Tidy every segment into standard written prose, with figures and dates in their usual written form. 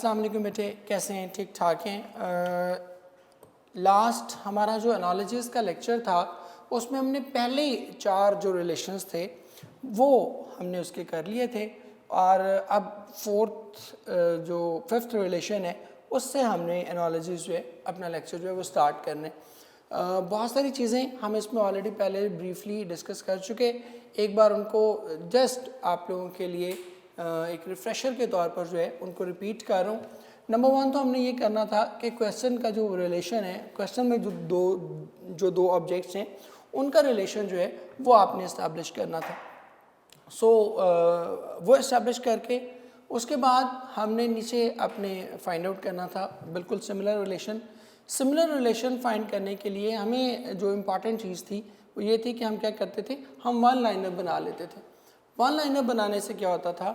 अस्सलाम वालेकुम बेटे, कैसे हैं? ठीक ठाक हैं? लास्ट हमारा जो एनालॉजीज़ का लेक्चर था उसमें हमने पहले 4 जो रिलेशंस थे वो हमने उसके कर लिए थे और अब जो फिफ्थ रिलेशन है उससे हमने एनालॉजीज़ जो है अपना लेक्चर जो है वो स्टार्ट करने। बहुत सारी चीज़ें हम इसमें ऑलरेडी पहले ब्रीफली डिस्कस कर चुके, एक बार उनको जस्ट आप लोगों के लिए एक रिफ़्रेशर के तौर पर जो है उनको रिपीट कर रहा हूँ। नंबर 1 तो हमने ये करना था कि क्वेश्चन का जो रिलेशन है, क्वेश्चन में जो दो ऑब्जेक्ट्स हैं उनका रिलेशन जो है वो आपने इस्टेब्लिश करना था। वो इस्टेब्लिश करके उसके बाद हमने नीचे अपने फाइंड आउट करना था बिल्कुल सिमिलर रिलेशन फाइंड करने के लिए हमें जो इम्पॉर्टेंट चीज़ थी वो ये थी कि हम क्या करते थे, हम वन लाइनर बना लेते थे। वन लाइनर बनाने से क्या होता था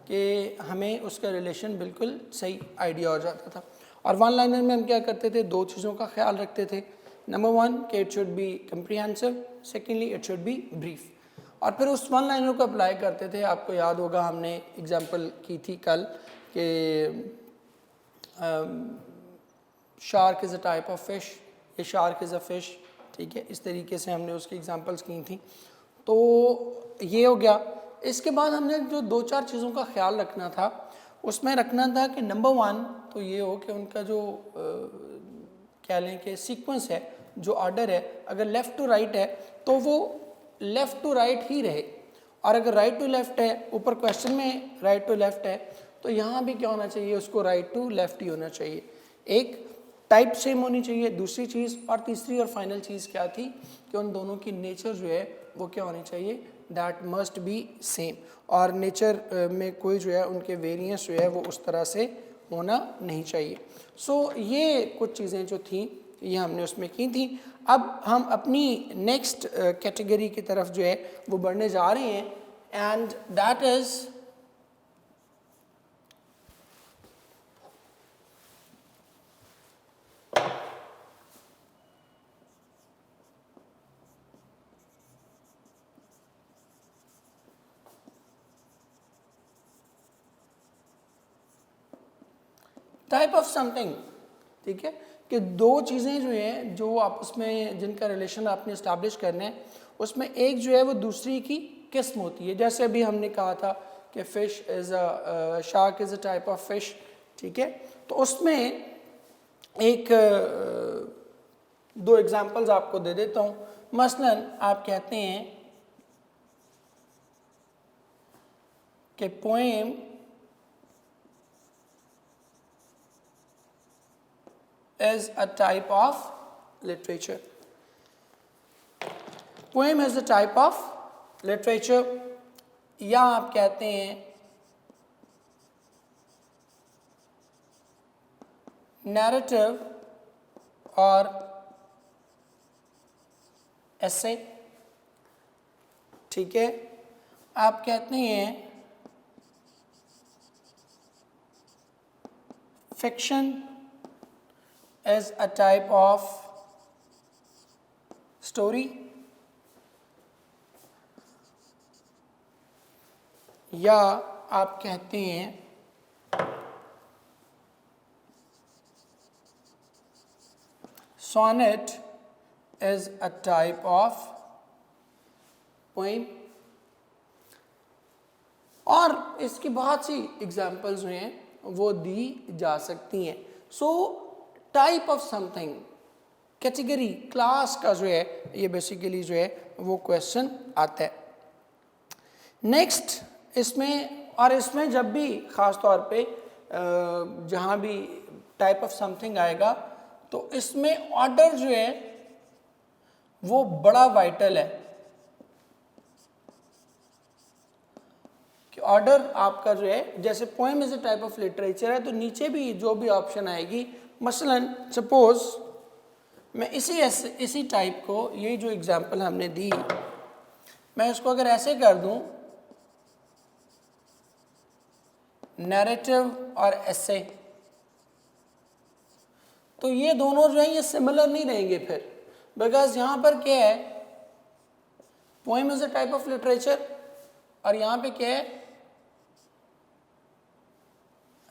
कि हमें उसका रिलेशन बिल्कुल सही आइडिया हो जाता था। और वन लाइनर में हम क्या करते थे, 2 चीज़ों का ख्याल रखते थे। नंबर 1 कि it should be comprehensive, secondly it should be brief. और फिर उस वन लाइनर को अप्लाई करते थे। आपको याद होगा हमने एग्जांपल की थी कल कि shark is a type of fish, ये शार्क इज़ अ फिश, ठीक है, इस तरीके से हमने उसकी एग्जांपल्स की थी। तो ये हो गया। इसके बाद हमने जो 2-4 चीज़ों का ख्याल रखना था उसमें रखना था कि नंबर 1 तो ये हो कि उनका जो कह लें कि सीक्वेंस है, जो ऑर्डर है, अगर लेफ़्ट टू राइट है तो वो लेफ़्ट टू राइट ही रहे, और अगर राइट टू लेफ़्ट है, ऊपर क्वेश्चन में राइट टू लेफ़्ट है तो यहाँ भी क्या होना चाहिए, उसको राइट टू लेफ़्ट ही होना चाहिए। एक टाइप सेम होनी चाहिए, दूसरी चीज़, और तीसरी और फाइनल चीज़ क्या थी कि उन दोनों की नेचर जो है वो क्या होनी चाहिए, दैट मस्ट बी सेम, और नेचर में कोई जो है उनके वेरिएंस जो है वो उस तरह से होना नहीं चाहिए। ये कुछ चीज़ें जो थी ये हमने उसमें की थी। अब हम अपनी नेक्स्ट कैटेगरी की तरफ जो है वो बढ़ने जा रहे हैं, and that is type of something. ठीक है, कि 2 चीज़ें जो हैं जो आपस में जिनका रिलेशन आपने इस्टेब्लिश करना है, उसमें एक जो है वो दूसरी की किस्म होती है। जैसे अभी हमने कहा था कि fish is a shark is a type of fish, ठीक है, तो उसमें एक 2 एग्जांपल्स आपको दे देता हूँ। मसलन आप कहते हैं कि poem is a type of literature. Poem is a type of literature, या आप कहते हैं narrative और essay, ठीक है, आप कहते हैं fiction is a type of story, या आप कहते हैं sonnet is a type of poem, और इसकी बहुत सी एग्जाम्पल्स जो हैं वो दी जा सकती हैं। Type of something, category, class का जो है ये बेसिकली जो है वो क्वेश्चन आता है। नेक्स्ट इसमें जब भी ख़ास तौर पे जहाँ भी टाइप ऑफ समथिंग आएगा तो इसमें ऑर्डर जो है वो बड़ा वाइटल है कि ऑर्डर आपका जो है, जैसे poem is a type of literature है तो नीचे भी जो भी ऑप्शन आएगी, मसलन सपोज मैं इसी टाइप को, ये जो एग्जांपल हमने दी, मैं इसको अगर ऐसे कर दूं, नैरेटिव और एसे, तो ये दोनों जो है ये सिमिलर नहीं रहेंगे फिर, बिकॉज यहां पर क्या है, poem is a type of literature और यहां पे क्या है,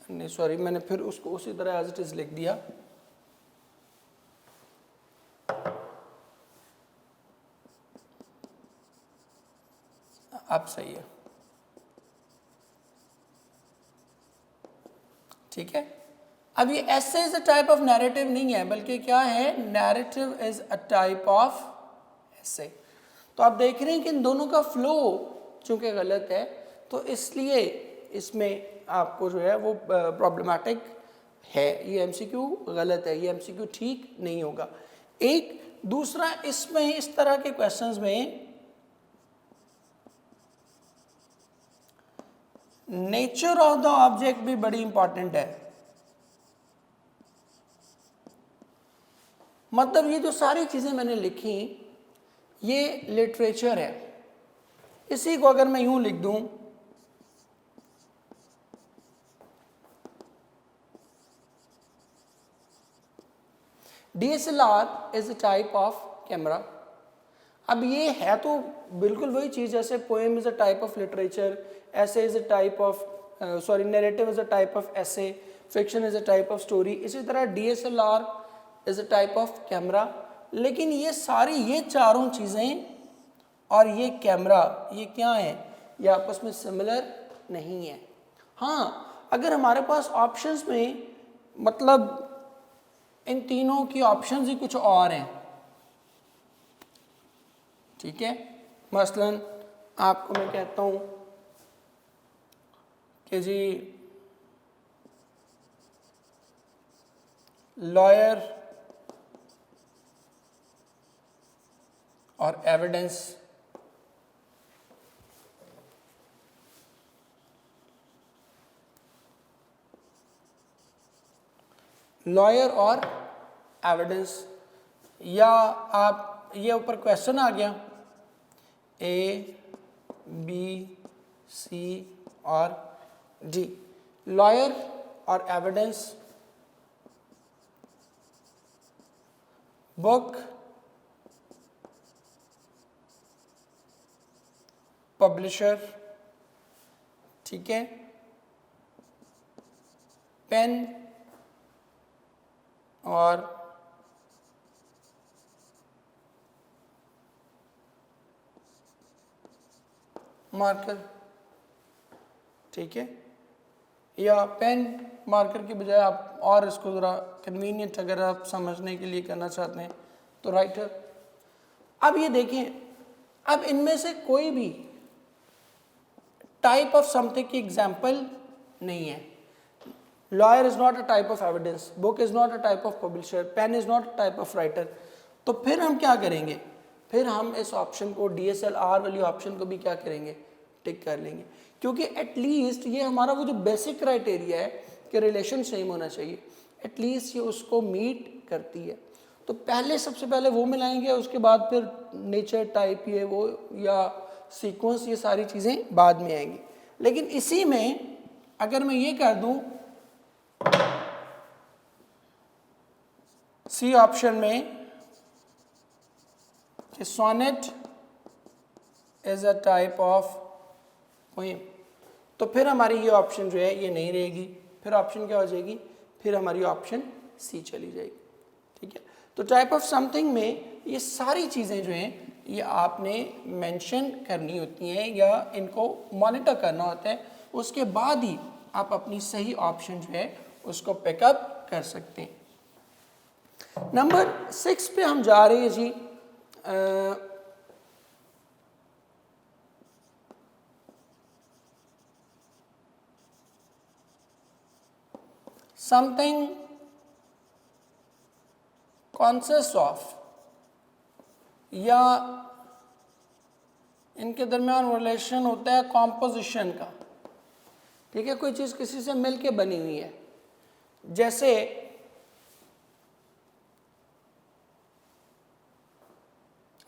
नहीं सॉरी, मैंने फिर उसको उसी तरह एज इट इज लिख दिया। अब सही है, ठीक है। अब ये ऐसे is a type of narrative नहीं है, बल्कि क्या है, narrative is a type of ऐसे। तो आप देख रहे हैं कि इन दोनों का फ्लो चूंकि गलत है, तो इसलिए इसमें आपको जो है वो प्रॉब्लमेटिक है, ये एमसीक्यू गलत है, ये एमसीक्यू ठीक नहीं होगा। एक दूसरा, इसमें इस तरह के क्वेश्चंस में नेचर ऑफ द ऑब्जेक्ट भी बड़ी इंपॉर्टेंट है। मतलब ये जो सारी चीजें मैंने लिखी ये लिटरेचर है। इसी को अगर मैं यूं लिख दूं, DSLR is a type of camera. अब ये है तो बिल्कुल वही चीज जैसे poem is a type of literature, essay is a type of narrative is a type of essay, fiction is a type of story, इसी तरह DSLR is a type of camera। लेकिन ये सारी ये चारों चीज़ें और ये कैमरा ये क्या है, ये आपस में सिमिलर नहीं है। हाँ, अगर हमारे पास ऑप्शंस में मतलब इन तीनों की ऑप्शंस ही कुछ और हैं, ठीक है। मसलन आपको मैं कहता हूँ कि जी लॉयर और एविडेंस, लॉयर और एविडेंस, या आप ये ऊपर क्वेश्चन आ गया A, B, C और D, लॉयर और एविडेंस, बुक, पब्लिशर, ठीक है, पेन और मार्कर, ठीक है। या पेन मार्कर की बजाय आप और इसको ज़रा कन्वीनियंट अगर आप समझने के लिए करना चाहते हैं तो राइटर। अब ये देखें, अब इनमें से कोई भी टाइप ऑफ समथिंग की एग्जाम्पल नहीं है। Lawyer is not a type of evidence, book is not a type of publisher, pen is not a type of writer. तो फिर हम क्या करेंगे, फिर हम इस ऑप्शन को DSLR वाली ऑप्शन को भी क्या करेंगे, टिक कर लेंगे, क्योंकि एटलीस्ट ये हमारा वो जो बेसिक क्राइटेरिया है कि रिलेशन सेम होना चाहिए, एटलीस्ट ये उसको मीट करती है। तो पहले सबसे पहले वो मिलाएंगे, उसके बाद फिर नेचर टाइप ये वो या सीक्वेंस, ये सारी चीज़ें बाद में आएंगी। लेकिन इसी में अगर मैं ये कर दूं सी ऑप्शन में कि sonnet is a type of poem, तो फिर हमारी ये ऑप्शन जो है ये नहीं रहेगी, फिर ऑप्शन क्या हो जाएगी, फिर हमारी ऑप्शन सी चली जाएगी, ठीक है। तो टाइप ऑफ समथिंग में ये सारी चीज़ें जो हैं ये आपने मेंशन करनी होती हैं या इनको मॉनिटर करना होता है, उसके बाद ही आप अपनी सही ऑप्शन जो है उसको पिकअप कर सकते हैं। नंबर 6 पे हम जा रहे हैं जी। समथिंग कॉन्सिस्ट ऑफ, या इनके दरमियान रिलेशन होता है कॉम्पोजिशन का, ठीक है। कोई चीज़ किसी से मिलके बनी हुई है, जैसे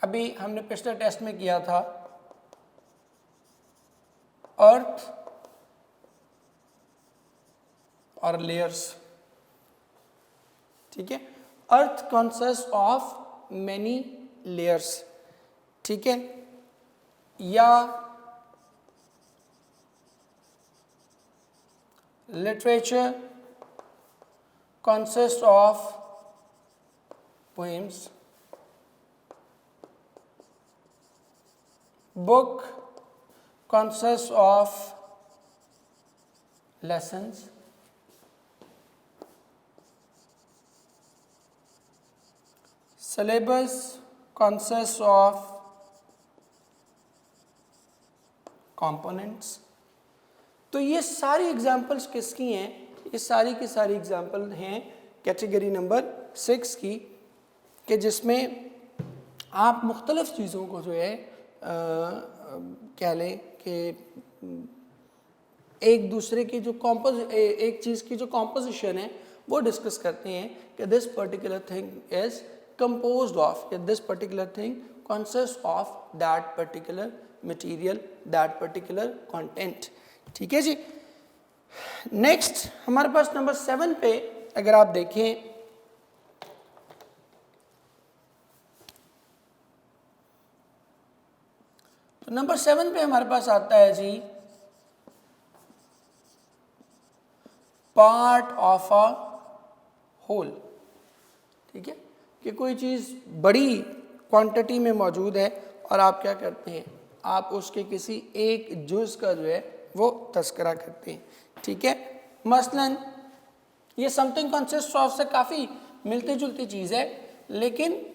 अभी हमने पिछले टेस्ट में किया था अर्थ और लेयर्स, ठीक है। अर्थ कंसिस्ट ऑफ मेनी लेयर्स, ठीक है, या literature consists of poems, book consists of lessons, syllabus consists of components। तो ये सारी एग्जाम्पल्स किसकी हैं? ये सारी की सारी एग्जाम्पल हैं कैटेगरी नंबर 6 की, कि जिसमें आप मुख्तलिफ़ चीज़ों को जो है कह लें कि एक दूसरे की जो एक चीज़ की जो कॉम्पोजिशन है वो डिस्कस करते हैं कि this particular thing is composed of, this particular thing consist of that particular material, that particular content. ठीक है जी। नेक्स्ट हमारे पास नंबर 7 पे अगर आप देखें तो नंबर 7 पे हमारे पास आता है जी पार्ट ऑफ अ होल। ठीक है, कि कोई चीज़ बड़ी क्वांटिटी में मौजूद है और आप क्या करते हैं, आप उसके किसी एक जुज़ का जो है वो तस्करा करते हैं। ठीक है, मसलन ये समथिंग कंसिस्ट ऑफ से काफ़ी मिलती जुलती चीज़ है, लेकिन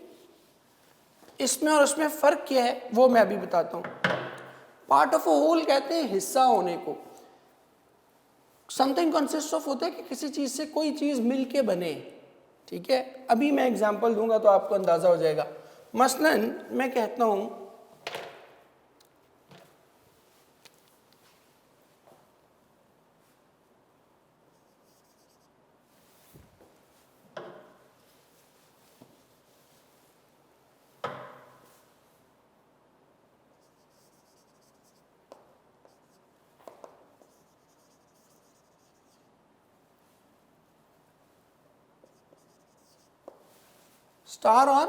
इसमें और उसमें फ़र्क क्या है वो मैं अभी बताता हूँ। पार्ट ऑफ अ होल कहते हैं हिस्सा होने को। समथिंग कंसिस्ट ऑफ होता है कि किसी चीज़ से कोई चीज़ मिल के बने। ठीक है, अभी मैं एग्जांपल दूंगा तो आपको अंदाज़ा हो जाएगा। मसलन मैं कहता हूँ स्टार और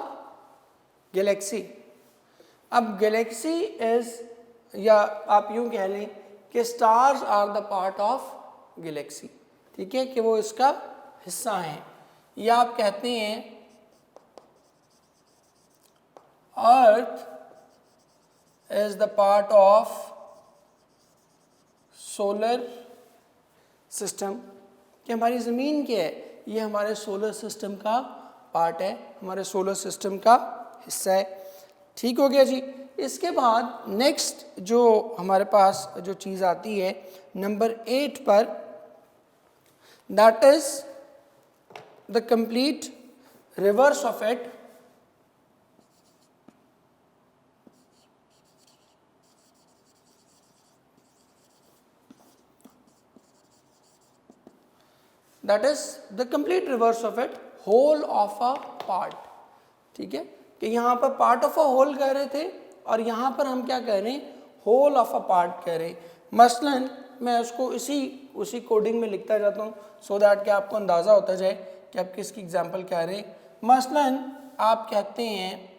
गैलेक्सी। अब गैलेक्सी इज, या आप यूं कह लें कि stars are the part of galaxy. ठीक है, कि वो इसका हिस्सा हैं। या आप कहते हैं earth is the part of solar system, कि हमारी ज़मीन क्या है, ये हमारे सोलर सिस्टम का पार्ट है, हमारे सोलर सिस्टम का हिस्सा है। ठीक हो गया जी। इसके बाद नेक्स्ट जो हमारे पास जो चीज़ आती है नंबर 8 पर, that is the complete reverse of it. That is the complete reverse of it, whole of a part. ठीक है, कि यहाँ पर पार्ट ऑफ अ होल कह रहे थे और यहाँ पर हम क्या कह रहे हैं, होल ऑफ अ पार्ट कह रहे हैं। मसलन मैं उसको उसी कोडिंग में लिखता जाता हूँ सो दैट कि आपको अंदाज़ा होता जाए कि आप किसकी एग्जांपल कह रहे हैं। मसलन आप कहते हैं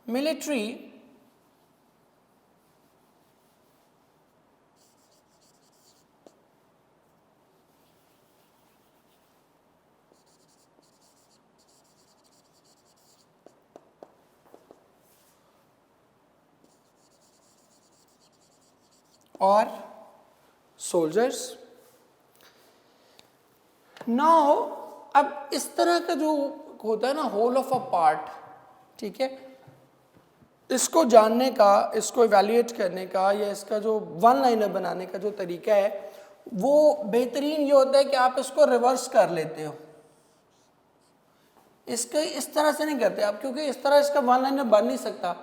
मिलिट्री और सोल्जर्स। नाउ अब इस तरह का जो होता है ना होल ऑफ अ पार्ट, ठीक है, इसको जानने का, इसको इवैल्यूएट करने का, या इसका जो वन लाइनर बनाने का जो तरीका है वो बेहतरीन ये होता है कि आप इसको रिवर्स कर लेते हो। इसके इस तरह से नहीं करते आप, क्योंकि इस तरह इसका वन लाइनर बन नहीं सकता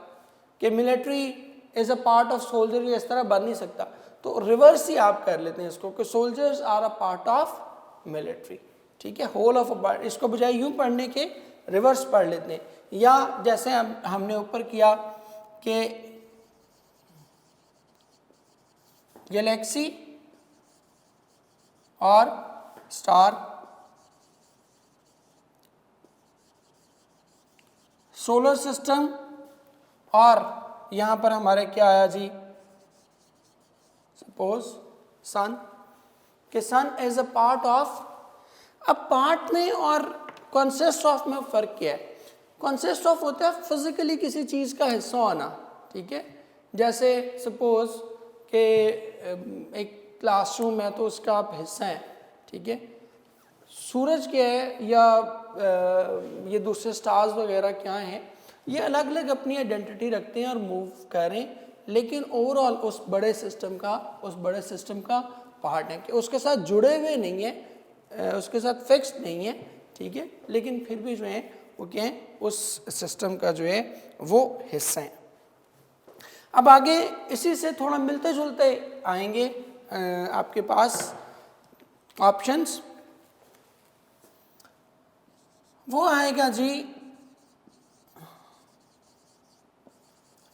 कि military is a part of soldier, ये इस तरह बन नहीं सकता। तो रिवर्स ही आप कर लेते हैं इसको कि soldiers are a part of military. ठीक है, होल ऑफ अ पार्ट, इसको बजाय यूं पढ़ने के रिवर्स पढ़ लेते हैं। या जैसे हमने ऊपर किया कि गैलेक्सी और स्टार, सोलर सिस्टम, और यहाँ पर हमारे क्या आया जी, सपोज सन, कि सन इज अ पार्ट ऑफ, अब पार्ट में और कंसिस्ट ऑफ में फ़र्क क्या है? कंसिस्ट ऑफ होता है फिजिकली किसी चीज़ का हिस्सा होना, ठीक है। जैसे सपोज कि एक क्लासरूम है तो उसका आप हिस्सा हैं, ठीक है। सूरज क्या है या ये दूसरे स्टार्स वगैरह क्या हैं, ये अलग अलग अपनी आइडेंटिटी रखते हैं और मूव कर रहे हैं, लेकिन ओवरऑल उस बड़े सिस्टम का पार्ट है, कि उसके साथ जुड़े हुए नहीं है, उसके साथ फिक्स नहीं है, ठीक है, लेकिन फिर भी जो है वो क्या है, उस सिस्टम का जो है वो हिस्सा है। अब आगे इसी से थोड़ा मिलते जुलते आएंगे आपके पास ऑप्शंस, वो आएगा जी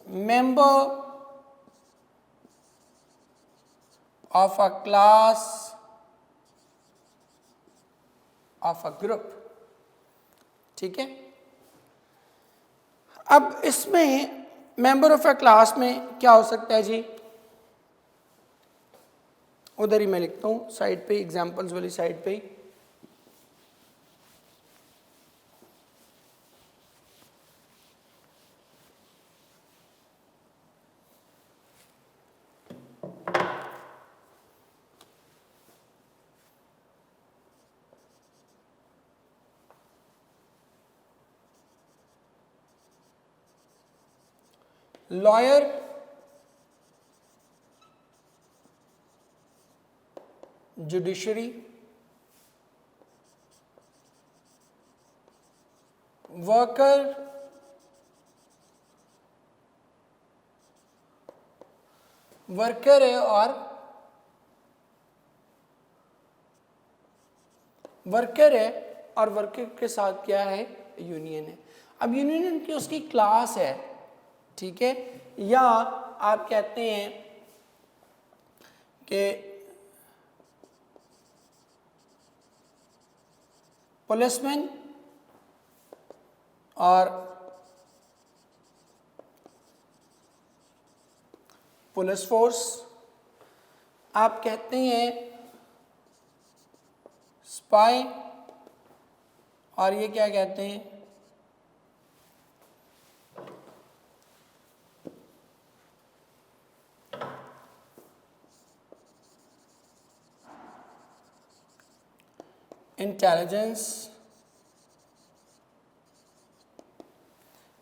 member of a class of a group, ठीक है। अब इसमें मेंबर ऑफ अ क्लास में क्या हो सकता है जी, उधर ही मैं लिखता हूं साइड पे, एग्जांपल्स वाली साइड पे। लॉयर, जुडिशरी, वर्कर, वर्कर है और वर्कर के साथ क्या है, यूनियन है। अब यूनियन की उसकी क्लास है, ठीक है, या आप कहते हैं कि पुलिसमैन और पुलिस फोर्स, आप कहते हैं स्पाई, और ये क्या कहते हैं,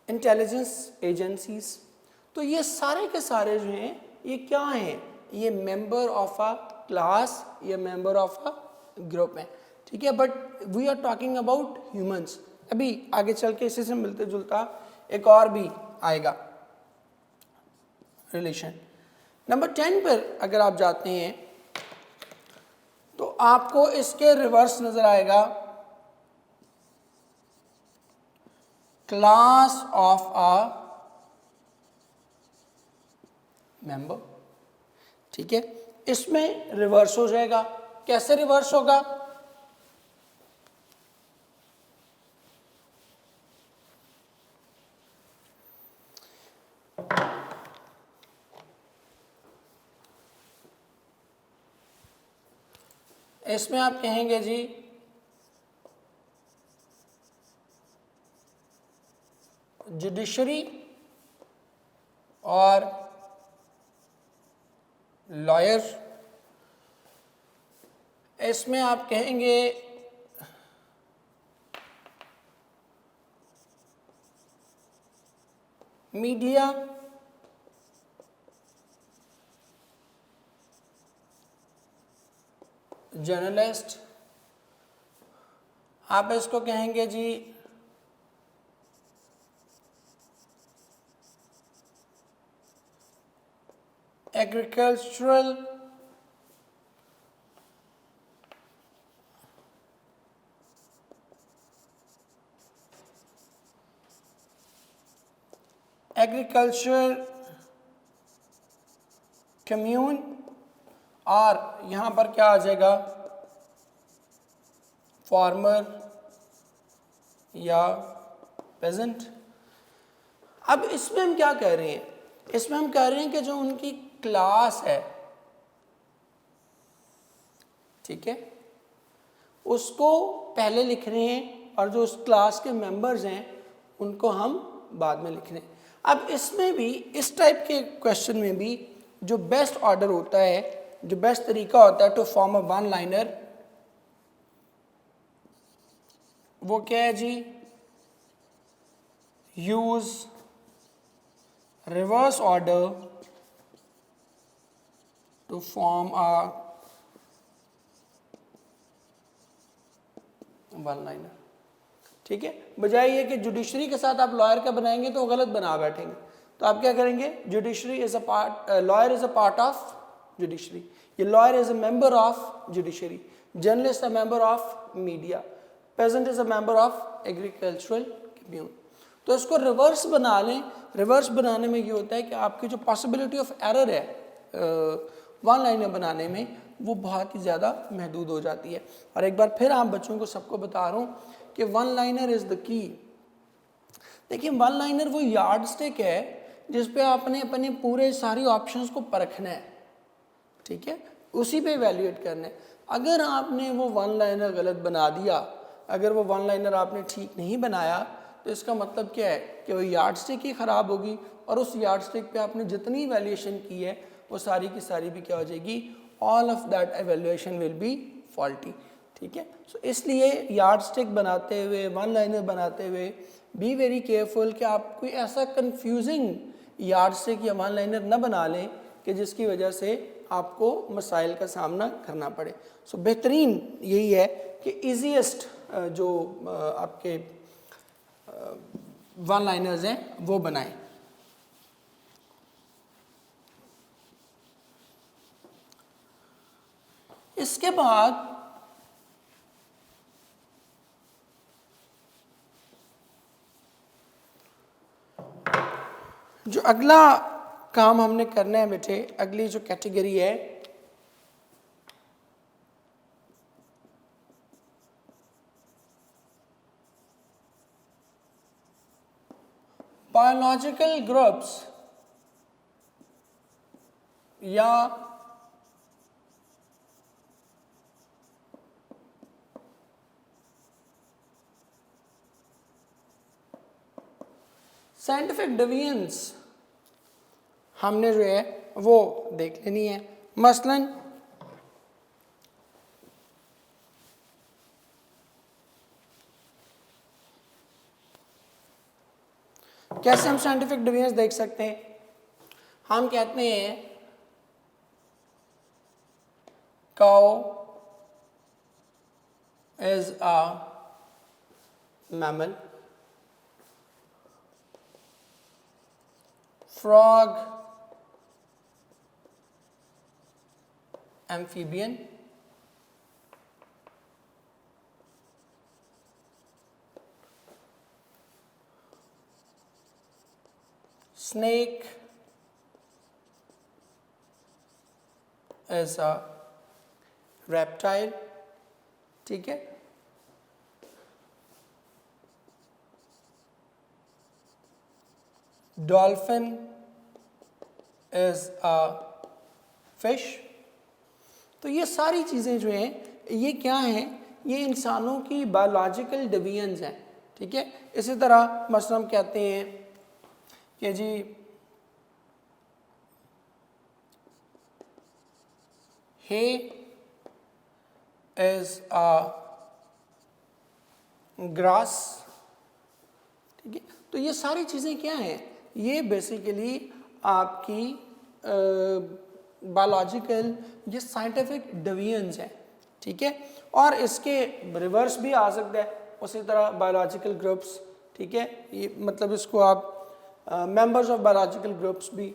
इंटेलिजेंस एजेंसीज। तो ये सारे के सारे जो हैं ये क्या हैं, ये मेंबर ऑफ अ क्लास या मेंबर ऑफ अ ग्रुप है, ठीक है। But we are talking about humans. अभी आगे चल के इसी से मिलते जुलता एक और भी आएगा रिलेशन। नंबर 10 पर अगर आप जाते हैं तो आपको इसके रिवर्स नजर आएगा, क्लास ऑफ अ मेंबर, ठीक है। इसमें रिवर्स हो जाएगा, कैसे रिवर्स होगा, इसमें आप कहेंगे जी जुडिशरी और लॉयर, इसमें आप कहेंगे मीडिया जर्नलिस्ट, आप इसको कहेंगे जी एग्रीकल्चरल कम्यून, और यहां पर क्या आ जाएगा, फार्मर या पेजेंट। अब इसमें हम क्या कह रहे हैं, इसमें हम कह रहे हैं कि जो उनकी क्लास है, ठीक है, उसको पहले लिख रहे हैं और जो उस क्लास के मेंबर्स हैं उनको हम बाद में लिख रहे हैं। अब इसमें भी, इस टाइप के क्वेश्चन में भी जो बेस्ट ऑर्डर होता है, जो बेस्ट तरीका होता है to form a one liner, वो क्या है जी? Use reverse order to form a one liner. ठीक है, बजाय ये कि जुडिशरी के साथ आप लॉयर का बनाएंगे तो गलत बना बैठेंगे, तो आप क्या करेंगे? Judiciary is a part, lawyer is a part of judiciary, ये lawyer is a member of judiciary, journalist a member of media, peasant is a member of agricultural commune. तो इसको रिवर्स बना लें। रिवर्स बनाने में ये होता है कि आपकी जो पॉसिबिलिटी ऑफ एरर है वन लाइनर बनाने में, वो बहुत ही ज़्यादा महदूद हो जाती है। और एक बार फिर आप बच्चों को सबको बता रहा हूँ कि one liner is the key. देखिए, वन लाइनर वो यार्ड स्टिक है जिस पे आपने अपने पूरे सारी ऑप्शंस को परखना है, ठीक है, उसी पे इवैल्यूएट करना है। अगर आपने वो वन लाइनर गलत बना दिया, अगर वो वन लाइनर आपने ठीक नहीं बनाया, तो इसका मतलब क्या है कि वो यार्ड स्टिक ही ख़राब होगी और उस यार्ड स्टिक पे आपने जितनी इवैल्यूएशन की है वो सारी की सारी भी क्या हो जाएगी? All of that evaluation will be faulty. ठीक है, सो इसलिए यार्ड स्टिक बनाते हुए, वन लाइनर बनाते हुए बी वेरी केयरफुल कि आप कोई ऐसा कंफ्यूजिंग यार्ड स्टिक या वन लाइनर न बना लें कि जिसकी वजह से आपको मसाइल का सामना करना पड़े। सो बेहतरीन यही है कि ईजीएस्ट जो आपके वन लाइनर्स हैं वो बनाएं। इसके बाद जो अगला काम हमने करना है बेटे, अगली जो कैटेगरी है बायोलॉजिकल ग्रुप्स या साइंटिफिक डिवीजन्स हमने जो है वो देख लेनी है। मसलन कैसे हम साइंटिफिक डिवीजन्स देख सकते हैं? हम कहते हैं cow is a mammal, frog amphibian, snake is a reptile, ठीक है, dolphin is a fish। तो ये सारी चीज़ें जो हैं ये क्या हैं? ये इंसानों की बायोलॉजिकल डिवीजन्स हैं, ठीक है। इसी तरह मसलन हम कहते हैं कि जी हे इज अ ग्रास, ठीक है। तो ये सारी चीज़ें क्या हैं? ये बेसिकली आपकी बायोलॉजिकल, ये साइंटिफिक डिवीजन्स हैं, ठीक है। और इसके रिवर्स भी आ सकता है, उसी तरह बायोलॉजिकल ग्रुप्स, ठीक है। ये मतलब इसको आप मेंबर्स ऑफ बायोलॉजिकल ग्रुप्स भी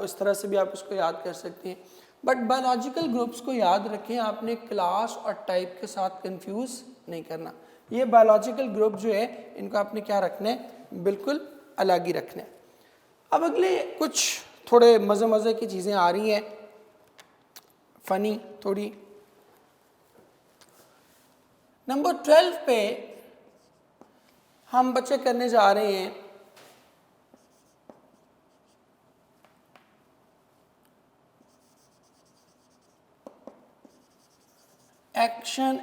इस तरह से भी आप इसको याद कर सकते हैं। बट बायोलॉजिकल ग्रुप्स को याद रखें, आपने क्लास और टाइप के साथ कंफ्यूज नहीं करना। ये बायोलॉजिकल ग्रुप जो है इनको आपने क्या रखना है? बिल्कुल अलग ही रखना है। अब अगले कुछ थोड़े मज़े मज़े की चीज़ें आ रही हैं, फ़नी थोड़ी। नंबर 12 पे हम बच्चे करने जा रहे हैं एक्शन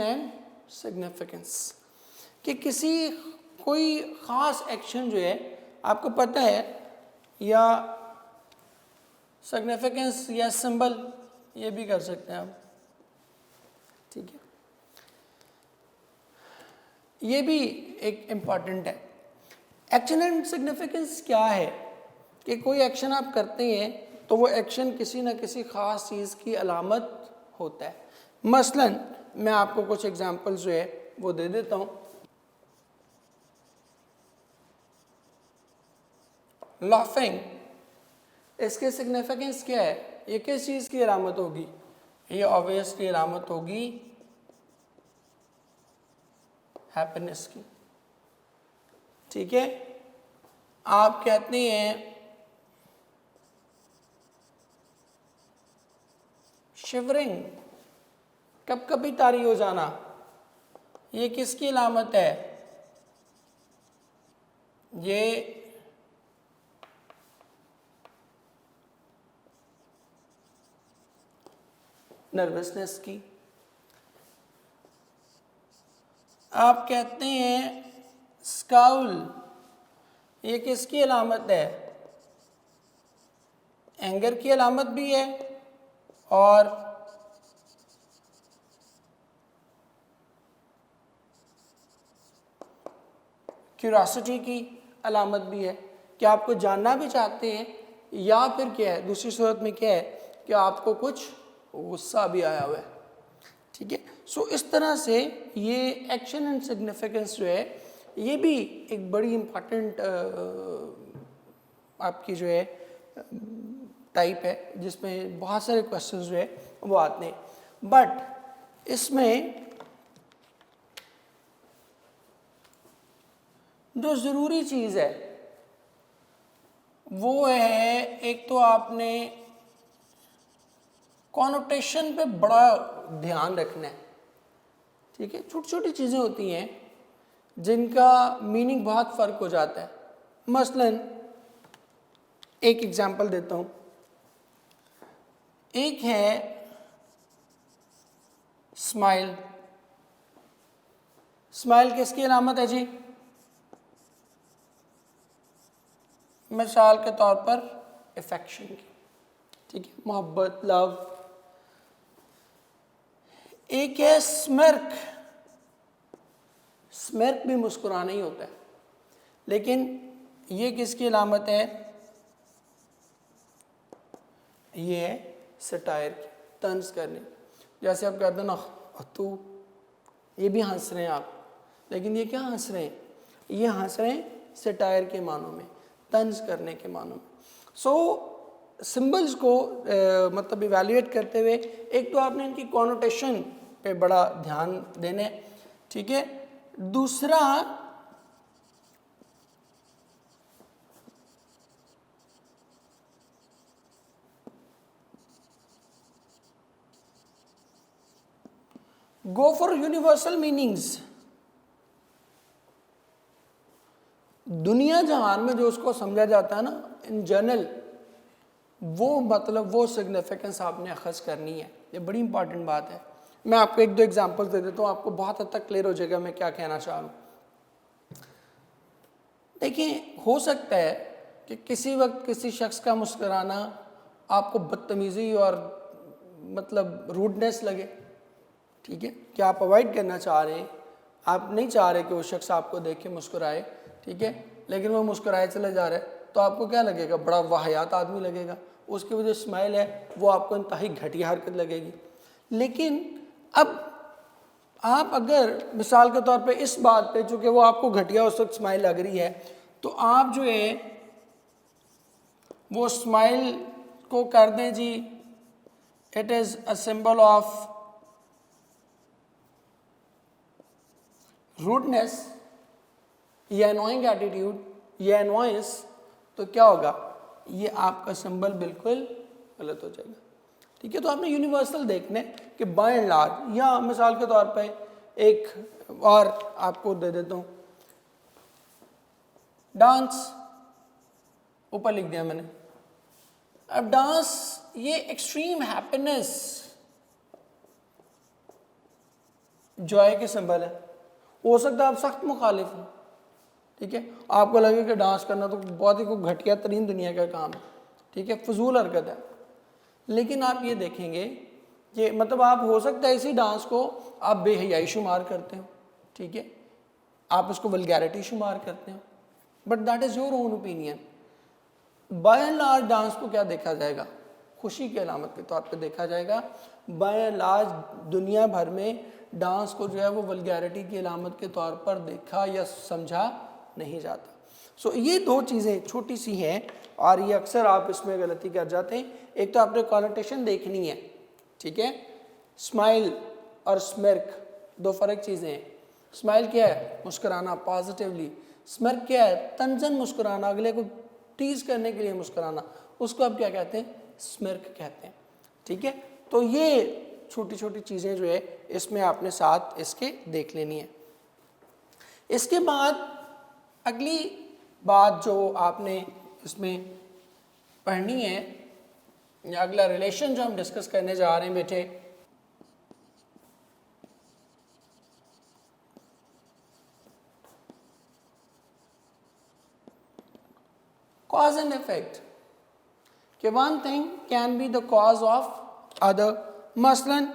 एंड सिग्निफिकेंस, कि किसी कोई ख़ास एक्शन जो है आपको पता है, या सिग्निफिकेंस या सिंबल, ये भी कर सकते हैं आप, ठीक है। ये भी एक इम्पॉर्टेंट है। एक्शन एंड सिग्निफिकेंस क्या है कि कोई एक्शन आप करते हैं तो वो एक्शन किसी न किसी ख़ास चीज़ की अलामत होता है। मसलन मैं आपको कुछ एग्जांपल्स जो है वो दे देता हूँ। लाफिंग, इसके सिग्निफिकेंस क्या है, ये किस चीज़ की अलामत होगी, ये ऑब्वियसली अलामत होगी हैप्पीनेस की, ठीक है। आप कहते हैं शिवरिंग, कब कभी तारी हो जाना, ये किसकी अलामत है, ये नर्वसनेस की। आप कहते हैं स्काउल, ये किसकी अलामत है, एंगर की अलामत भी है और क्यूरियोसिटी की अलामत भी है, कि आपको जानना भी चाहते हैं, या फिर क्या है, दूसरी सूरत में क्या है कि आपको कुछ गुस्सा भी आया हुआ है, ठीक है। सो इस तरह से ये एक्शन एंड सिग्निफिकेंस जो है ये भी एक बड़ी इम्पॉर्टेंट आपकी जो है टाइप है, जिसमें बहुत सारे क्वेश्चंस जो है वो आते हैं। बट इसमें जो ज़रूरी चीज़ है वो है, एक तो आपने कॉनोटेशन पे बड़ा ध्यान रखना है, ठीक है। छोटी छोटी चीज़ें होती हैं जिनका मीनिंग बहुत फ़र्क हो जाता है। मसलन एक एग्जांपल देता हूँ, एक है स्माइल। स्माइल किसकी अलामत है जी, मिसाल के तौर पर अफेक्शन की, ठीक है, मोहब्बत, लव। एक है स्mirk, स्मिर्क भी मुस्कुराना ही होता है, लेकिन ये किसकी अलामत है, ये है सटायर की, तंज करने। जैसे आप कहते हैं ना तू, ये भी हंस रहे हैं आप, लेकिन ये क्या हंस रहे हैं, ये हंस रहे हैं सटायर के मानों में, तंज करने के मानों में। सो सिंबल्स को मतलब इवैल्यूएट करते हुए एक तो आपने इनकी कॉनोटेशन पे बड़ा ध्यान देना है, ठीक है। दूसरा गो फॉर यूनिवर्सल मीनिंग्स। दुनिया जहान में जो उसको समझा जाता है ना इन जनरल, वो मतलब वो सिग्निफिकेंस आपने अखज़ करनी है। ये बड़ी इंपॉर्टेंट बात है। मैं आपको एक दो एग्जांपल्स दे देता हूँ, आपको बहुत हद तक क्लियर हो जाएगा मैं क्या कहना चाह रहा हूँ। देखिए, हो सकता है कि किसी वक्त किसी शख्स का मुस्कुराना आपको बदतमीज़ी और मतलब रूडनेस लगे, ठीक है, कि आप अवॉइड करना चाह रहे हैं, आप नहीं चाह रहे कि वो शख्स आपको देख के मुस्कुराए, ठीक है, लेकिन वो मुस्कुराए चले जा रहे हैं, तो आपको क्या लगेगा, बड़ा वाहियात आदमी लगेगा। उसकी वजह स्माइल है वो आपको इंतहाई घटिया हरकत लगेगी। लेकिन अब आप अगर मिसाल के तौर पे इस बात पे, चूँकि वो आपको घटिया उस वक्त स्माइल लग रही है, तो आप जो है वो स्माइल को कर दें जी, it is a symbol of rudeness या एनोइंग एटीट्यूड या एनोइंस, तो क्या होगा, ये आपका सिंबल बिल्कुल गलत हो जाएगा, ठीक है। तो आपने यूनिवर्सल देखने कि बाय एंड लार्ज, या मिसाल के तौर पे एक और आपको दे देता हूँ, डांस। ऊपर लिख दिया मैंने। अब डांस ये एक्सट्रीम हैप्पीनेस, जॉय के सिंबल है। हो सकता है आप सख्त मुखालिफ हो, ठीक है, आपको लगे कि डांस करना तो बहुत ही कोई घटिया तरीन दुनिया का काम है, ठीक है, फजूल हरकत है। लेकिन आप ये देखेंगे कि मतलब आप हो सकता है इसी डांस को आप बेहयाई शुमार करते हो, ठीक है, आप उसको वल्गैरिटी शुमार करते हो, but that is your own opinion. By and large dance को क्या देखा जाएगा? खुशी की अलामत के तौर पे देखा जाएगा। बाय एंड लार्ज दुनिया भर में डांस को जो है वो वल्गैरिटी की अलामत के तौर पर देखा या समझा नहीं जाता। सो ये दो चीज़ें छोटी सी हैं और ये अक्सर आप इसमें गलती कर जाते हैं। एक तो आपने कॉनोटेशन देखनी है, ठीक है, स्माइल और स्मिर्क दो फ़र्क चीज़ें हैं। स्माइल क्या है? मुस्कुराना पॉजिटिवली। स्मिर्क क्या है? तंजन मुस्कुराना, अगले को टीज करने के लिए मुस्कुराना, उसको आप क्या कहते हैं? स्मिर्क कहते हैं, ठीक है। तो ये छोटी छोटी चीज़ें जो है इसमें आपने साथ इसके देख लेनी है। इसके बाद अगली बात जो आपने इसमें पढ़नी है, या अगला रिलेशन जो हम डिस्कस करने जा रहे हैं बेटे, cause and effect, कि one thing can be the cause of other. मसलन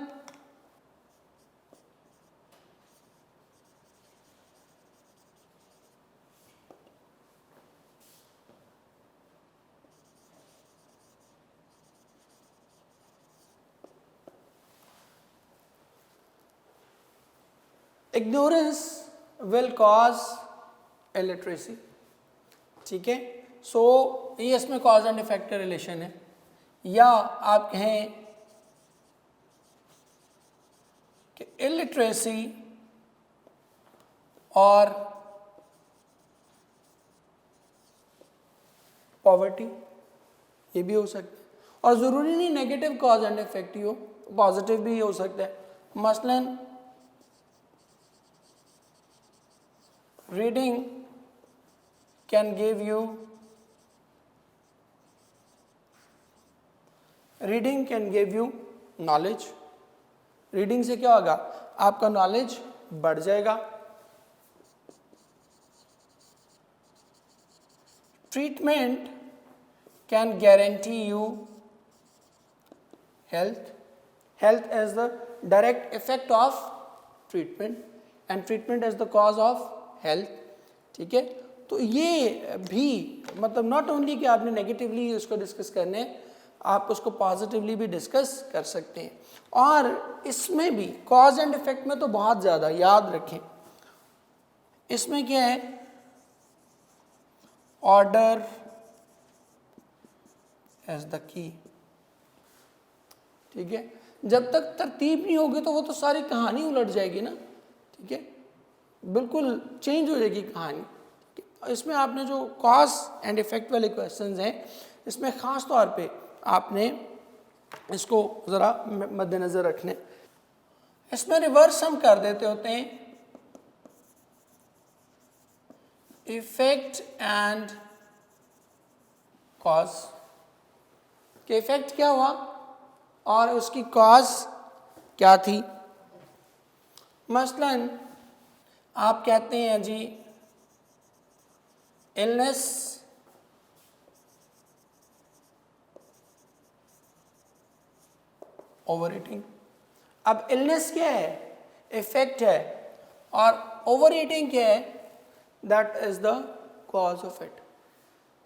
ignorance will cause illiteracy, ठीक है। सो ये इसमें कॉज एंड इफेक्ट का रिलेशन है। या आप कहें कि इलिटरेसी और पॉवर्टी, ये भी हो सकता है। और ज़रूरी नहीं नेगेटिव कॉज एंड इफेक्ट ही हो, पॉजिटिव भी हो सकता है। मसलन reading can give you, reading can give you knowledge. Reading से क्या होगा? आपका नॉलेज बढ़ जाएगा। Treatment can guarantee you health. Health as the direct effect of treatment and treatment as the cause of health, ठीक है। तो ये भी मतलब नॉट ओनली कि आपने नेगेटिवली उसको डिस्कस करने, आप उसको पॉजिटिवली भी डिस्कस कर सकते हैं। और इसमें भी कॉज एंड इफेक्ट में तो बहुत ज़्यादा याद रखें, इसमें क्या है? ऑर्डर एज द की, ठीक है। जब तक तरतीब नहीं होगी तो वो तो सारी कहानी उलट जाएगी ना, ठीक है, बिल्कुल चेंज हो जाएगी कहानी। इसमें आपने जो कॉज एंड इफेक्ट वाले क्वेश्चंस हैं, इसमें ख़ास तौर पे आपने इसको ज़रा मद्देनज़र रखने। इसमें रिवर्स हम कर देते होते हैं, इफेक्ट एंड कॉज। कि इफेक्ट क्या हुआ और उसकी कॉज क्या थी। मसलन आप कहते हैं जी इलनेस ओवर ईटिंग। अब इलनेस क्या है? इफेक्ट है, और ओवर ईटिंग क्या है? That is the cause of it.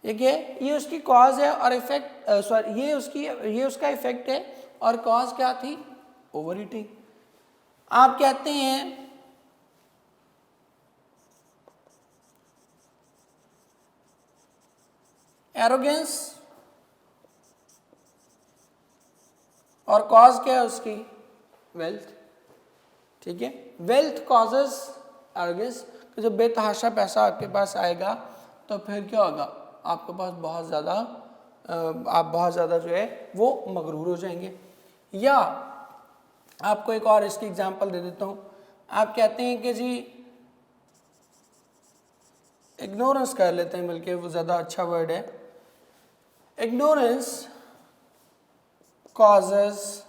ठीक है, ये उसकी कॉज है और इफेक्ट सॉरी ये उसका इफेक्ट है और कॉज क्या थी? Over eating. आप कहते हैं एरोगेंस और कॉज क्या है उसकी? वेल्थ। ठीक है, वेल्थ कॉजेस एरोगेंस। जब बेतहाशा पैसा आपके पास आएगा तो फिर क्या होगा? आपके पास बहुत ज़्यादा आप बहुत ज़्यादा जो है वो मगरूर हो जाएंगे। या आपको एक और इसकी एग्जांपल दे देता हूँ। आप कहते हैं कि जी इग्नोरेंस कर लेते हैं, बल्कि वो ज़्यादा अच्छा वर्ड है ignorance causes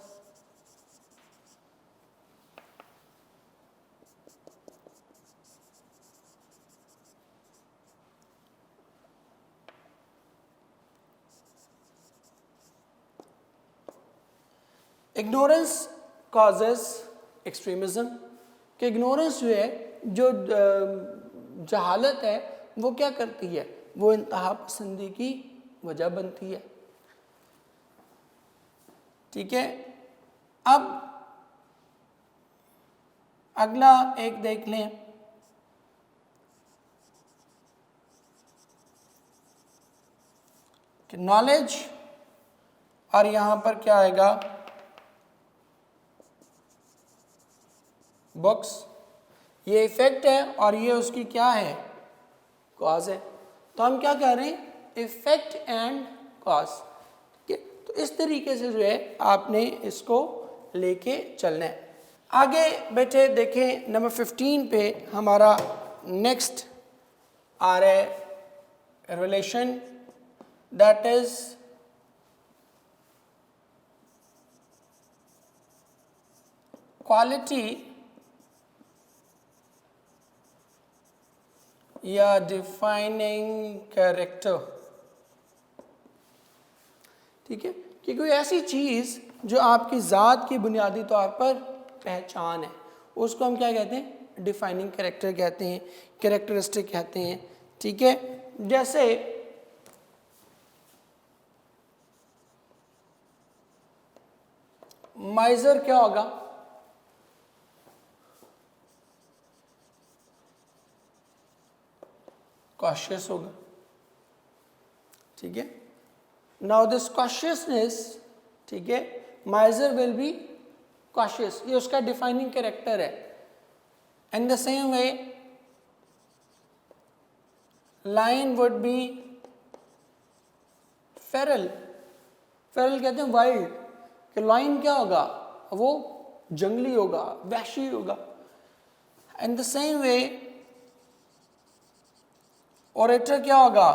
एक्सट्रीमिज्म, कि इग्नोरेंस जो है, जो जहालत है, वो क्या करती है, वो इंतहा पसंदी की वजह बनती है। ठीक है, अब अगला एक देख लें, कि नॉलेज, और यहां पर क्या आएगा, बुक्स, ये इफेक्ट है और ये उसकी क्या है, कॉज है। तो हम क्या कह रहे हैं, इफेक्ट एंड कॉज। ठीक है, तो इस तरीके से जो है आपने इसको लेके चलना है। आगे बैठे देखें, नंबर 15 पे हमारा नेक्स्ट आ रहा है रिलेशन, दैट इज क्वालिटी या डिफाइनिंग कैरेक्टर। ठीक है, कि कोई ऐसी चीज़ जो आपकी ज़ात की बुनियादी तौर पर पहचान है, उसको हम क्या कहते हैं, डिफाइनिंग कैरेक्टर कहते हैं, कैरेक्टरिस्टिक कहते हैं। ठीक है, जैसे माइजर क्या होगा, कॉशियस होगा। ठीक है, नाउ दिस कॉशियसनेस, ठीक है, माइजर विल बी कॉशियस, ये उसका डिफाइनिंग कैरेक्टर है। In the same way line would be Feral, Feral कहते हैं वाइल्ड, कि लाइन क्या होगा, वो जंगली होगा, वहशी होगा। In the same way orator क्या होगा,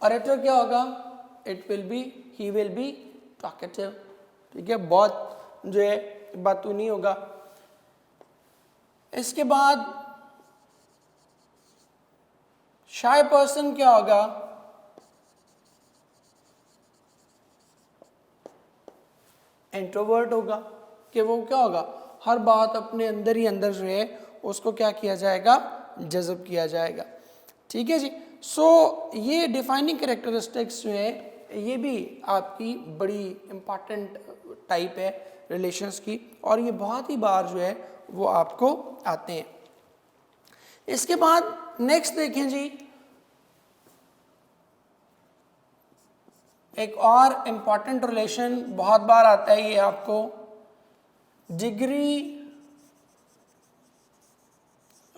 ओरेटर क्या होगा, it will be, he will be talkative. ठीक है, बहुत जो है बातूनी होगा। इसके बाद शाय पर्सन क्या होगा, इंट्रोवर्ट होगा, कि वो क्या होगा, हर बात अपने अंदर ही अंदर जो है उसको क्या किया जाएगा, जज़ब किया जाएगा। ठीक है जी। सो ये डिफाइनिंग कैरेक्टरिस्टिक्स जो है, ये भी आपकी बड़ी इम्पॉर्टेंट टाइप है रिलेशंस की, और ये बहुत ही बार जो है वो आपको आते हैं। इसके बाद नेक्स्ट देखें जी, एक और इम्पॉर्टेंट रिलेशन बहुत बार आता है, ये आपको डिग्री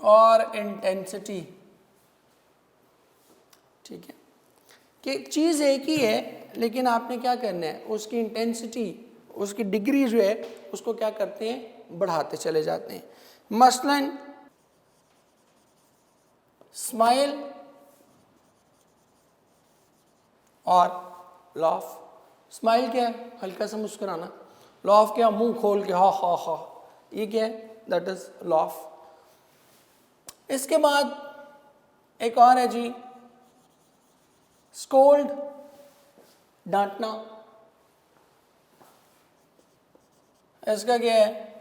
और इंटेंसिटी। ठीक है, कि चीज़ एक ही है, लेकिन आपने क्या करना है, उसकी इंटेंसिटी, उसकी डिग्री जो है उसको क्या करते हैं, बढ़ाते चले जाते हैं। मसलन स्माइल और लाफ। स्माइल क्या है, हल्का सा मुस्कुराना। लाफ क्या, मुंह खोल के हा हा हा, ये क्या है, दैट इज लाफ। इसके बाद एक और है जी, स्कोल्ड, डांटना। इसका क्या है,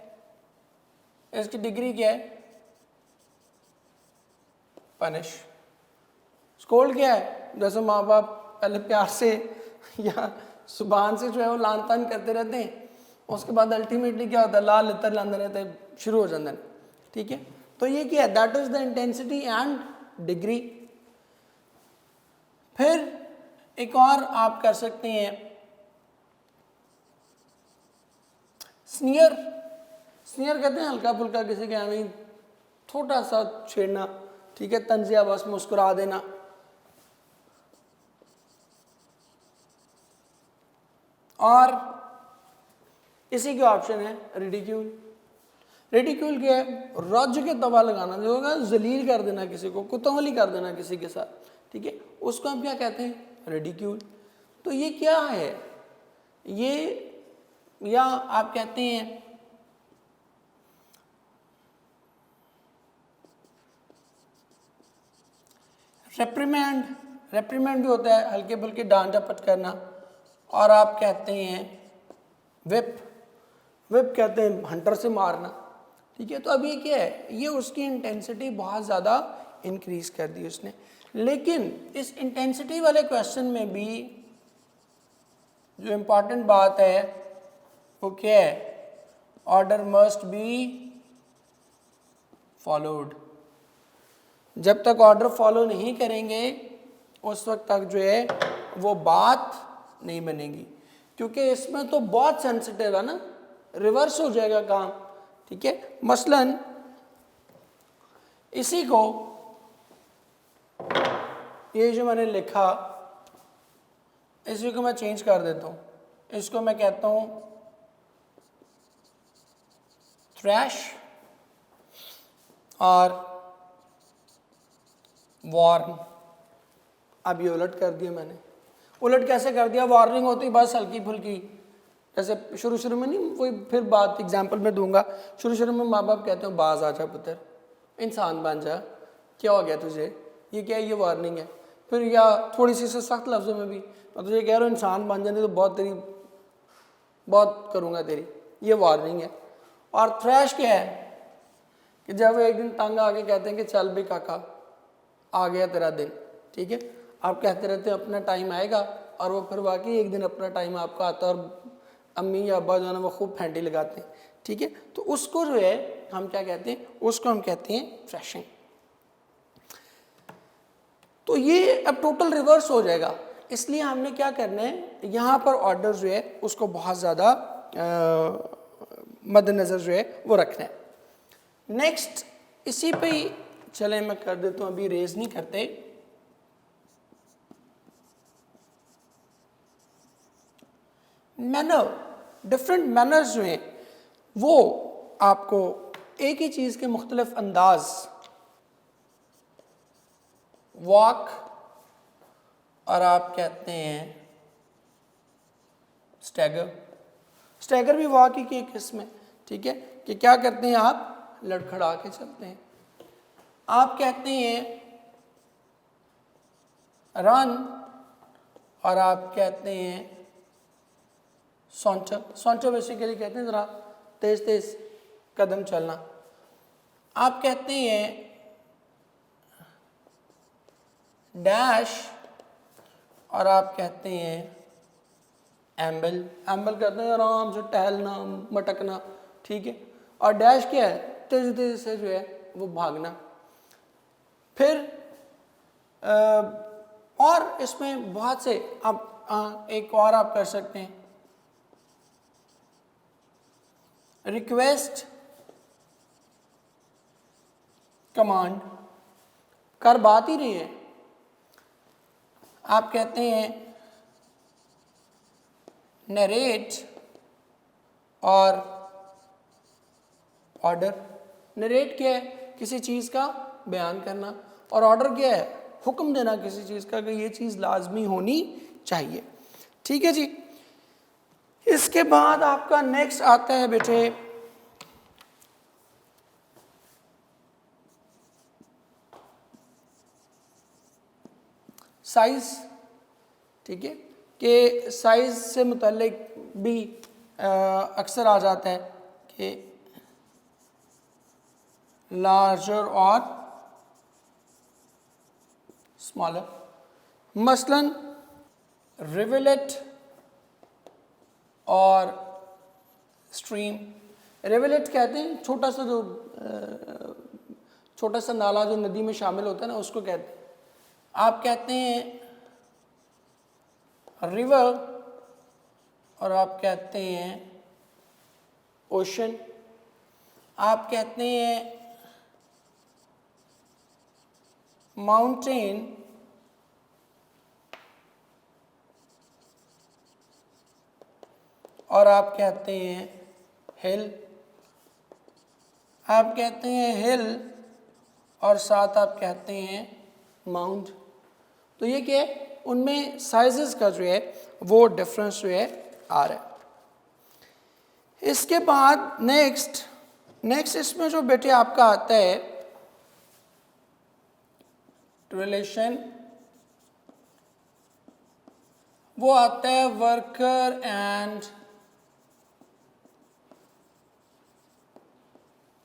इसकी डिग्री क्या है, पनिश। स्कोल्ड क्या है, जैसे माँ बाप पहले प्यार से या जुबान से जो है वो लान तान करते रहते हैं, उसके बाद अल्टीमेटली क्या होता है, लाल इतर लाते रहते हैं, शुरू हो जाते हैं। ठीक है, तो ये क्या है, that is the intensity and degree. फिर एक और आप कर सकते हैं, स्नियर। स्नियर कहते हैं हल्का फुल्का किसी के आगे छोटा सा छेड़ना। ठीक है, तंजिया, बस मुस्कुरा देना। और इसी के ऑप्शन है रिडिक्यूल। रेडिक्यूल क्या है? रज के तवा लगाना, जो होगा जलील कर देना किसी को, कुतूहली कर देना किसी के साथ, ठीक है, उसको हम क्या कहते हैं? रेडिक्यूल। तो ये क्या है? ये, या आप कहते हैं रेप्रीमेंड। रेप्रीमेंड भी होता है हल्के फुल्के डांट डपट करना। और आप कहते हैं विप। विप कहते हैं हंटर से मारना, ठीक है। तो अब ये क्या है? ये उसकी इंटेंसिटी बहुत ज़्यादा इंक्रीज कर दी उसने। लेकिन इस इंटेंसिटी वाले क्वेश्चन में भी जो इम्पॉर्टेंट बात है वो क्या है? Order must be followed. जब तक ऑर्डर फॉलो नहीं करेंगे उस वक्त तक जो है वो बात नहीं बनेगी, क्योंकि इसमें तो बहुत सेंसिटिव है ना, रिवर्स हो जाएगा काम, ठीक है। मसलन इसी को, ये जो मैंने लिखा, इसी को मैं चेंज कर देता हूँ, इसको मैं कहता हूँ थ्रैश और वार्न। अब ये उलट कर दिया मैंने। उलट कैसे कर दिया? वार्निंग होती बस हल्की फुल्की, जैसे शुरू शुरू में नहीं, कोई फिर बात एग्जाम्पल में दूंगा। शुरू शुरू में माँ बाप कहते हैं बाज आ जा पुत्र, इंसान बन जा, क्या हो गया तुझे, ये क्या है? ये वार्निंग है। फिर या थोड़ी सी से सख्त लफ्ज़ों में भी, मैं तुझे कह रहा हूँ इंसान बन जाने तो बहुत करूँगा तेरी, ये वार्निंग है। और थ्रैश क्या है? कि जब वो एक दिन तंग आके कहते हैं कि चल भी काका आ गया तेरा दिन, ठीक है। आप कहते रहते हैं अपना टाइम आएगा, और वो फिर वाकई एक दिन अपना टाइम आपका आता है, और अम्मी या अब्बा जो है ना वो खूब फेंटी लगाते हैं, ठीक है। तो उसको जो है हम क्या कहते हैं? उसको हम कहते हैं फ्रेशिंग। तो ये अब टोटल रिवर्स हो जाएगा, इसलिए हमने क्या करना है, यहाँ पर ऑर्डर जो है उसको बहुत ज़्यादा मद्देनज़र जो है वो रखना है। नेक्स्ट इसी पे ही चले मैं कर देता हूँ, अभी रेज नहीं करते। मैनर, डिफरेंट मैनर्स जो हैं वो आपको एक ही चीज़ के मुख्तलिफ अंदाज, वॉक और आप कहते हैं स्टैगर। स्टैगर भी वॉक ही की एक किस्म है, ठीक है, कि क्या करते हैं आप? लड़खड़ा के चलते हैं। आप कहते हैं रन और आप कहते हैं सॉन्टर। सॉन्टर बेसिकली कहते हैं ज़रा तेज तेज कदम चलना। आप कहते हैं डैश और आप कहते हैं एम्बल। एम्बल कहते हैं आराम से टहलना, मटकना, ठीक है। और डैश क्या है? तेज तेज से जो है वो भागना। फिर और इसमें बहुत से आप एक और आप कर सकते हैं, रिक्वेस्ट कमांड। कर बात ही नहीं है, आप कहते हैं नरेट और ऑर्डर। नरेट क्या है? किसी चीज़ का बयान करना, और ऑर्डर क्या है? हुक्म देना किसी चीज़ का कि ये चीज़ लाजमी होनी चाहिए, ठीक है जी। इसके बाद आपका नेक्स्ट आता है बेटे साइज, ठीक है, कि साइज से मुतल्लिक भी अक्सर आ जाता है कि लार्जर और स्मॉलर। मसलन रिवलेट और स्ट्रीम। रिवलेट कहते हैं छोटा सा नाला जो नदी में शामिल होता है ना, उसको कहते हैं। आप कहते हैं रिवर और आप कहते हैं ओशन। आप कहते हैं माउंटेन और आप कहते हैं हिल। आप कहते हैं हिल और साथ आप कहते हैं माउंट। तो ये क्या है, उनमें साइजेस का जो है वो डिफरेंस जो है आ रहा है। इसके बाद नेक्स्ट इसमें जो बेटे आपका आता है रिलेशन, वो आता है वर्कर एंड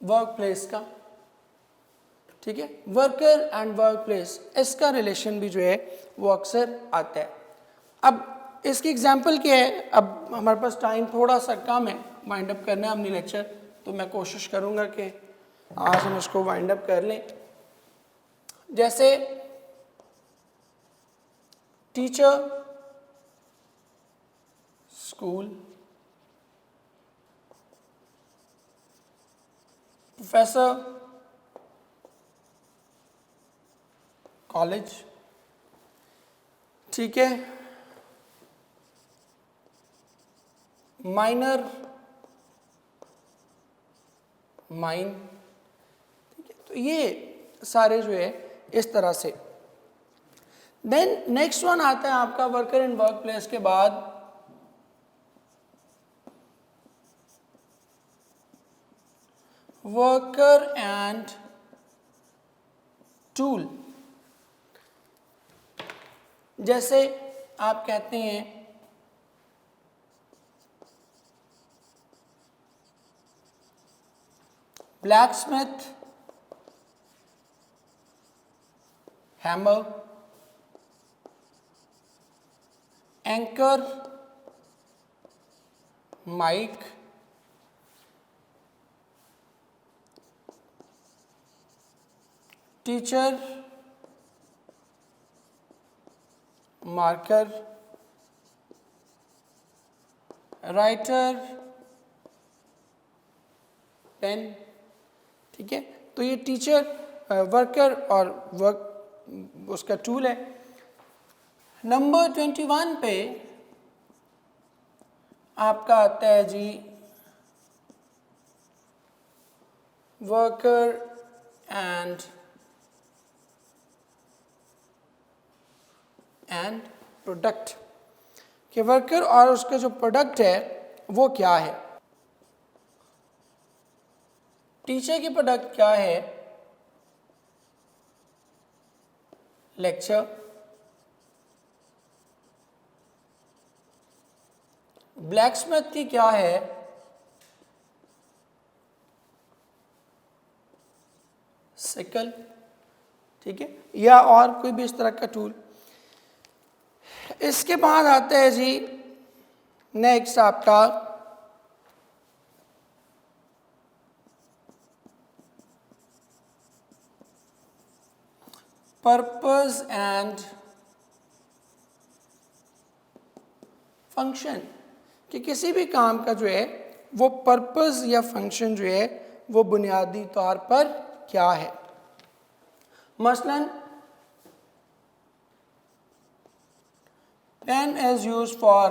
वर्क प्लेस का। ठीक है, वर्कर एंड वर्क प्लेस, इसका रिलेशन भी जो है वो अक्सर आता है। अब इसकी एग्जांपल क्या है, अब हमारे पास टाइम थोड़ा सा कम है, वाइंड अप करना है अपनी लेक्चर, तो मैं कोशिश करूंगा कि आज हम इसको वाइंड अप कर लें। जैसे टीचर, स्कूल, प्रोफेसर, कॉलेज। ठीक है, माइनर, माइन। ठीक है, तो ये सारे जो है इस तरह से। देन नेक्स्ट वन आता है आपका वर्कर एंड वर्क प्लेस के बाद वर्कर एंड टूल। जैसे आप कहते हैं blacksmith, hammer, anchor, mike, teacher, marker, writer, pen. ठीक है, तो ये टीचर, वर्कर और वर्क उसका टूल है। नंबर 21 पे आपका आता है जी वर्कर एंड प्रोडक्ट, कि वर्कर और उसका जो प्रोडक्ट है वो क्या है। टीचर की प्रोडक्ट क्या है, लेक्चर। ब्लैकस्मिथ की क्या है, सिकल। ठीक है, या और कोई भी इस तरह का टूल। इसके बाद आता है जी नेक्स्ट आपका पर्पस एंड फंक्शन, कि किसी भी काम का जो है वो पर्पस या फंक्शन जो है वो बुनियादी तौर पर क्या है। मसलन pen is used for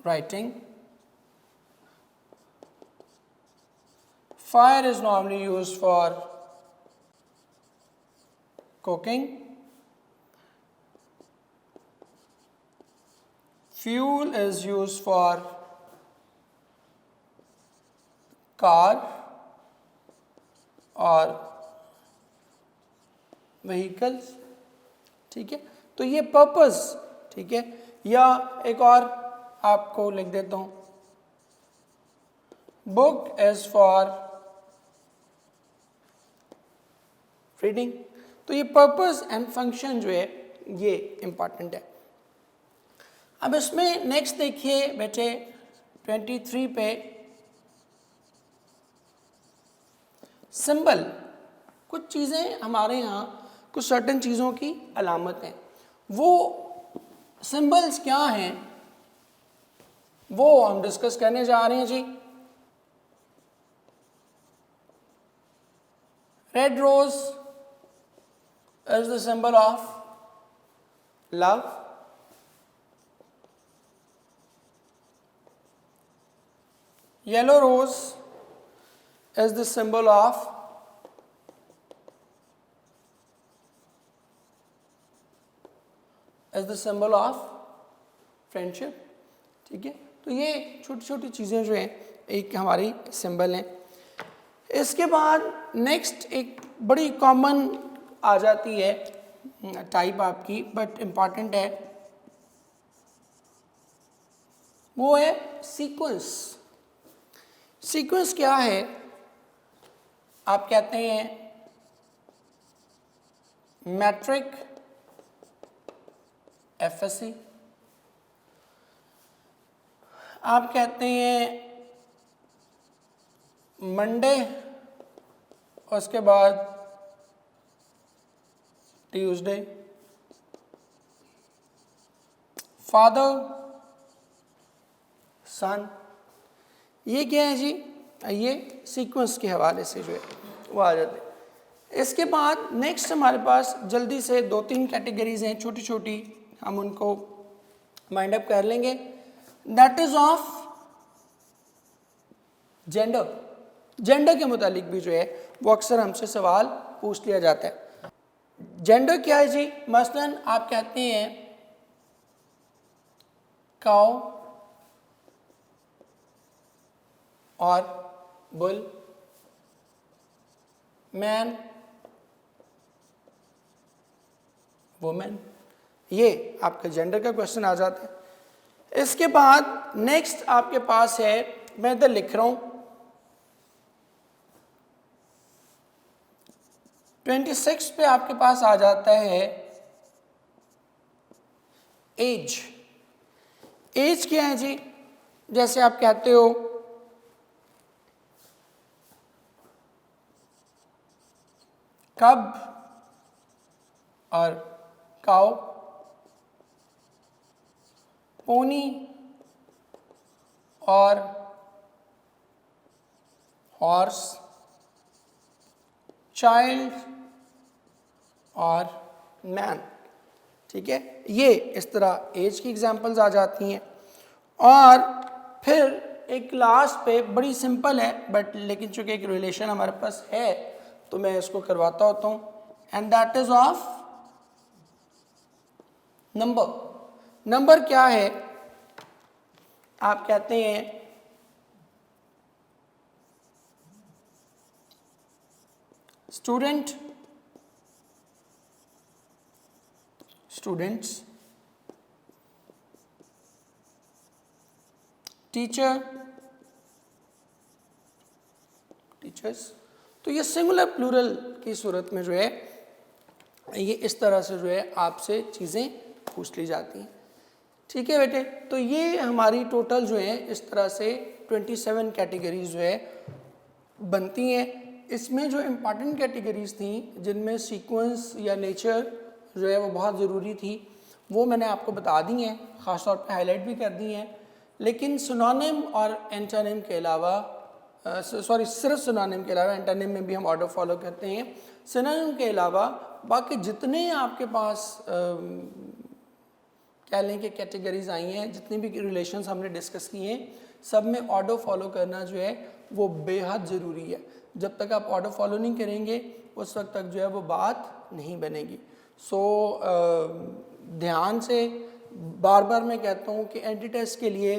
writing, fire is normally used for cooking, fuel is used for car और vehicles। ठीक है, तो ये पर्पस। ठीक है, या एक और आपको लिख देता हूं, बुक इज फॉर रीडिंग। तो ये पर्पस एंड फंक्शन जो है ये इंपॉर्टेंट है। अब इसमें नेक्स्ट देखिए बेटे 23 पे सिंबल। कुछ चीज़ें हमारे यहाँ कुछ सर्टेन चीज़ों की अलामत हैं, वो सिंबल्स क्या हैं वो हम डिस्कस करने जा रहे हैं जी। Red rose is the symbol of love, yellow rose is the symbol of friendship. ठीक है, तो ये छोटी छोटी चीज़ें जो हैं एक हमारी सिंबल हैं। इसके बाद नेक्स्ट एक बड़ी कॉमन आ जाती है टाइप आपकी, बट इम्पॉर्टेंट है, वो है सीक्वेंस। सीक्वेंस क्या है? आप कहते हैं मैट्रिक एफएससी, आप कहते हैं मंडे, उसके बाद ट्यूसडे, फादर सन। ये क्या है जी? ये सीक्वेंस के हवाले से जो है वो आ जाते हैं। इसके बाद नेक्स्ट हमारे पास जल्दी से 2-3 कैटेगरीज हैं छोटी छोटी, हम उनको माइंड अप कर लेंगे। That is of gender. Gender के मुतालिक भी जो है वो अक्सर हमसे सवाल पूछ लिया जाता है। जेंडर क्या है जी? मसलन आप कहते हैं काउ और बुल, मैन वुमेन, ये आपका जेंडर का क्वेश्चन आ जाता है। इसके बाद नेक्स्ट आपके पास है, मैं इधर लिख रहा हूं 26 पे आपके पास आ जाता है एज। एज क्या है जी? जैसे आप कहते हो कब और काउ, पोनी और हॉर्स, चाइल्ड और मैन। ठीक है, ये इस तरह एज की एग्जांपल्स आ जाती हैं। और फिर एक लास्ट पे बड़ी सिंपल है, बट लेकिन चूंकि एक रिलेशन हमारे पास है तो मैं इसको करवाता होता हूँ, and that is of number. Number क्या है? आप कहते हैं स्टूडेंट, स्टूडेंट्स, टीचर, टीचर्स। तो ये सिंगुलर प्लूरल की सूरत में जो है ये इस तरह से जो है आपसे चीज़ें पूछ ली जाती हैं। ठीक है बेटे, तो ये हमारी टोटल जो है इस तरह से 27 कैटेगरीज जो है बनती हैं। इसमें जो इम्पॉर्टेंट कैटेगरीज थी जिनमें सीक्वेंस या नेचर जो है वो बहुत ज़रूरी थी, वो मैंने आपको बता दी हैं, ख़ास तौर पे हाईलाइट भी कर दी हैं। लेकिन सिनोनिम और एंटोनिम के अलावा सिर्फ सिनोनिम के अलावा एंटोनिम में भी हम ऑर्डर फॉलो करते हैं। सिनोनिम के अलावा बाकी जितने आपके पास कह लें कि कैटेगरीज आई हैं, जितनी भी रिलेशंस हमने डिस्कस किए हैं, सब में ऑर्डर फॉलो करना जो है वो बेहद ज़रूरी है। जब तक आप ऑर्डर फॉलो नहीं करेंगे उस वक्त तक जो है वो बात नहीं बनेगी। सो ध्यान से, बार बार मैं कहता हूँ कि एंटी टेस्ट के लिए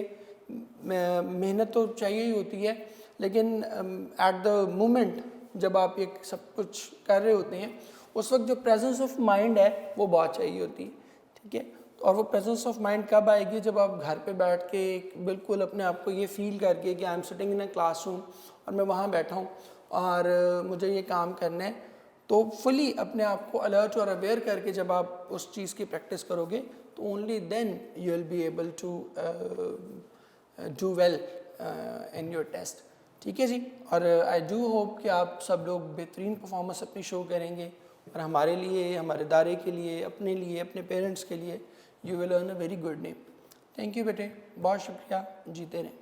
मेहनत तो चाहिए ही होती है, लेकिन एट द मोमेंट जब आप ये सब कुछ कर रहे होते हैं उस वक्त जो प्रेजेंस ऑफ माइंड है वो बहुत चाहिए होती है। ठीक है, और वो प्रेजेंस ऑफ माइंड कब आएगी? जब आप घर पे बैठ के बिल्कुल अपने आप को ये फील करके कि I am sitting in a classroom और मैं वहाँ बैठा हूँ और मुझे ये काम करना है, तो फुली अपने आप को अलर्ट और अवेयर करके जब आप उस चीज़ की प्रैक्टिस करोगे तो only then you will be able to do well in your test. ठीक है जी, और आई डू होप कि आप सब लोग बेहतरीन परफॉर्मेंस अपनी शो करेंगे और हमारे लिए, हमारे इदारे के लिए, अपने लिए, अपने पेरेंट्स के लिए you will earn a very good name. Thank you बेटे, बहुत शुक्रिया, जीते रहें।